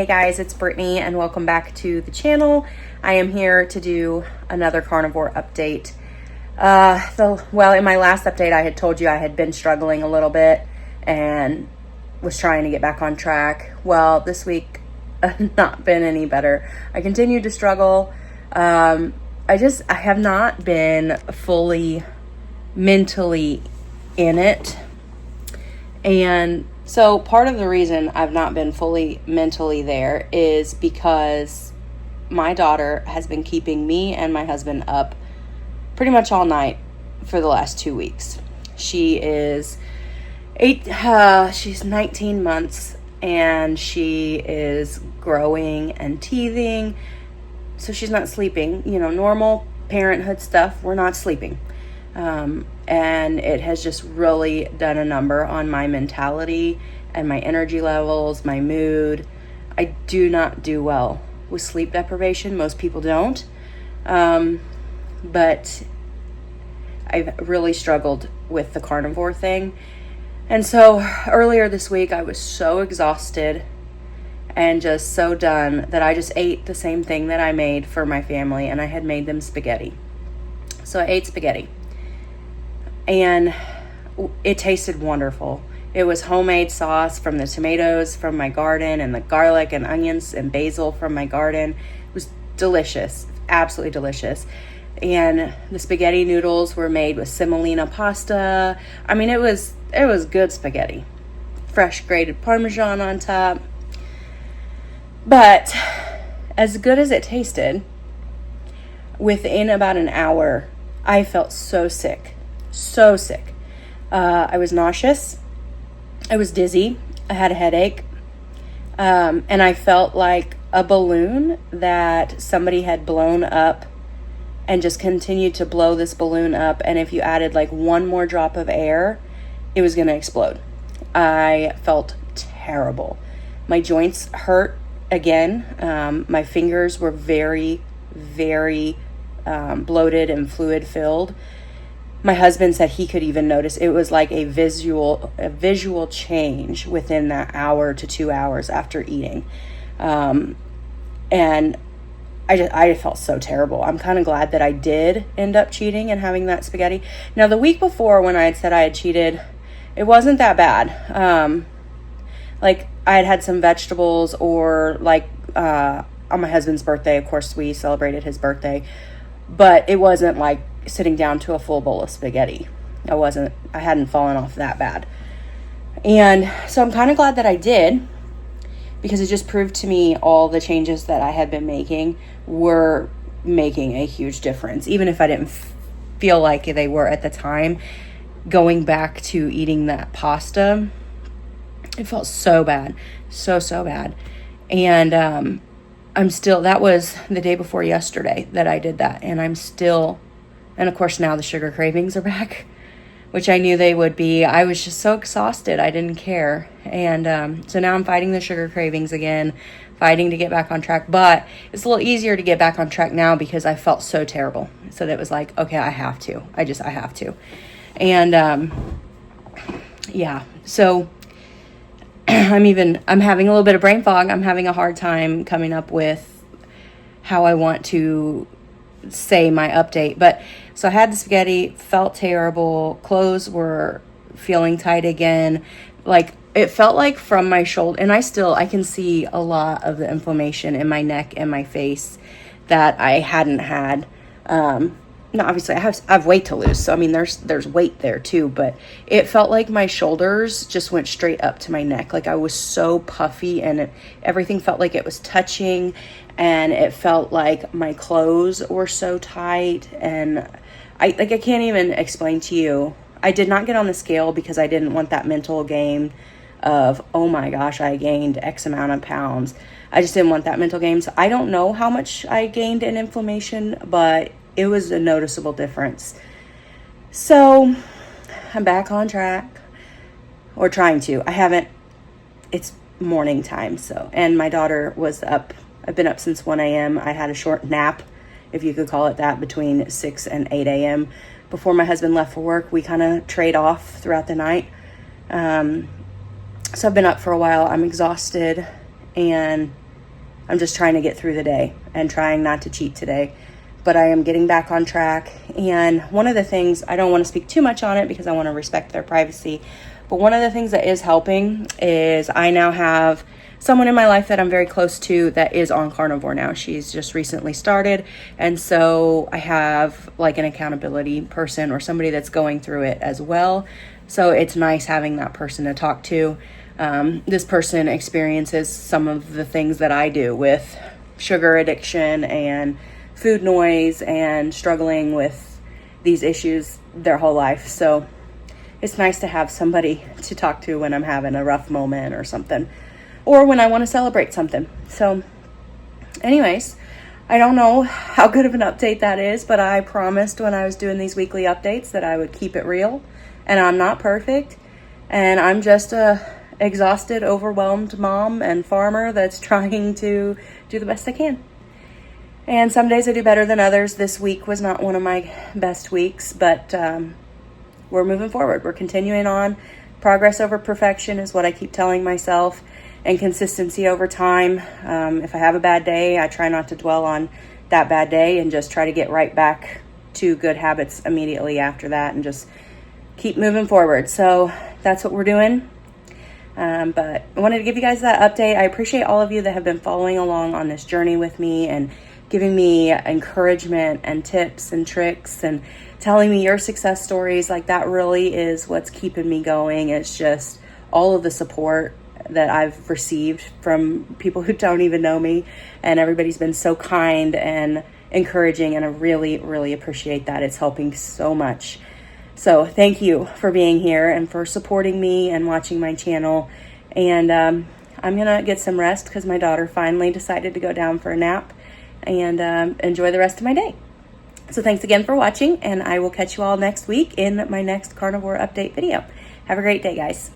Hey guys, it's Brittney and welcome back to the channel. I am here to do another carnivore update. In my last update, I had told you I had been struggling a little bit and was trying to get back on track. Well, this week, not been any better. I continue to struggle. I have not been fully mentally in it. And so part of the reason I've not been fully mentally there is because my daughter has been keeping me and my husband up pretty much all night for the last 2 weeks. She's 19 months and she is growing and teething. So she's not sleeping, normal parenthood stuff. We're not sleeping. And it has just really done a number on my mentality and my energy levels, my mood. I do not do well with sleep deprivation. Most people don't. But I've really struggled with the carnivore thing. And so earlier this week, I was so exhausted and just so done that I just ate the same thing that I made for my family, and I had made them spaghetti. So I ate spaghetti. And it tasted wonderful. It was homemade sauce from the tomatoes from my garden and the garlic and onions and basil from my garden. It was delicious, absolutely delicious. And the spaghetti noodles were made with semolina pasta. I mean, it was good spaghetti. Fresh grated Parmesan on top. But as good as it tasted, within about an hour, I felt so sick. So sick. I was nauseous. I was dizzy. I had a headache. And I felt like a balloon that somebody had blown up and just continued to blow this balloon up. And if you added like one more drop of air, it was going to explode. I felt terrible. My joints hurt again. My fingers were very, very bloated and fluid filled. My husband said he could even notice it was like a visual change within that hour to 2 hours after eating. And I felt so terrible. I'm kind of glad that I did end up cheating and having that spaghetti. Now, the week before when I had said I had cheated, it wasn't that bad. Like I had some vegetables on my husband's birthday, of course, we celebrated his birthday, but it wasn't like sitting down to a full bowl of spaghetti. I hadn't fallen off that bad. And so I'm kind of glad that I did, because it just proved to me all the changes that I had been making were making a huge difference. Even if I didn't feel like they were at the time, going back to eating that pasta, it felt so bad. So bad. And, that was the day before yesterday that I did that. And and of course now the sugar cravings are back, which I knew they would be. I was just so exhausted. I didn't care. And so now I'm fighting the sugar cravings again, fighting to get back on track. But it's a little easier to get back on track now because I felt so terrible. So that was like, okay, I have to. I have to. And yeah, so I'm having a little bit of brain fog. I'm having a hard time coming up with how I want to say my update. But so I had the spaghetti, felt terrible. Clothes were feeling tight again. Like it felt like from my shoulder, and I can see a lot of the inflammation in my neck and my face that I hadn't had. No, obviously I have weight to lose. So, I mean, there's weight there too, but it felt like my shoulders just went straight up to my neck. Like I was so puffy and everything felt like it was touching, and it felt like my clothes were so tight. And I can't even explain to you. I did not get on the scale because I didn't want that mental game of, oh my gosh, I gained X amount of pounds. I just didn't want that mental game. So I don't know how much I gained in inflammation, but it was a noticeable difference. So I'm back on track, or trying to. It's morning time. And my daughter was up. I've been up since 1 a.m. I had a short nap, if you could call it that, between 6 and 8 a.m. Before my husband left for work. We kind of trade off throughout the night. So I've been up for a while. I'm exhausted, and I'm just trying to get through the day and trying not to cheat today. But I am getting back on track. And one of the things, I don't want to speak too much on it because I want to respect their privacy, but one of the things that is helping is I now have someone in my life that I'm very close to that is on carnivore now. She's just recently started. And so I have like an accountability person or somebody that's going through it as well. So it's nice having that person to talk to. This person experiences some of the things that I do with sugar addiction and food noise and struggling with these issues their whole life. So it's nice to have somebody to talk to when I'm having a rough moment or something, or when I want to celebrate something. So anyways, I don't know how good of an update that is, but I promised when I was doing these weekly updates that I would keep it real, and I'm not perfect, and I'm just a exhausted, overwhelmed mom and farmer that's trying to do the best I can. And some days I do better than others. This week was not one of my best weeks, but we're moving forward. We're continuing on. Progress over perfection is what I keep telling myself, and consistency over time. If I have a bad day, I try not to dwell on that bad day and just try to get right back to good habits immediately after that and just keep moving forward. So that's what we're doing. But I wanted to give you guys that update. I appreciate all of you that have been following along on this journey with me and giving me encouragement and tips and tricks and telling me your success stories. Like, that really is what's keeping me going. It's just all of the support that I've received from people who don't even know me, and everybody's been so kind and encouraging, and I really, really appreciate that. It's helping so much. So thank you for being here and for supporting me and watching my channel. And I'm gonna get some rest because my daughter finally decided to go down for a nap, and enjoy the rest of my day. So thanks again for watching, and I will catch you all next week in my next carnivore update video. Have a great day, guys.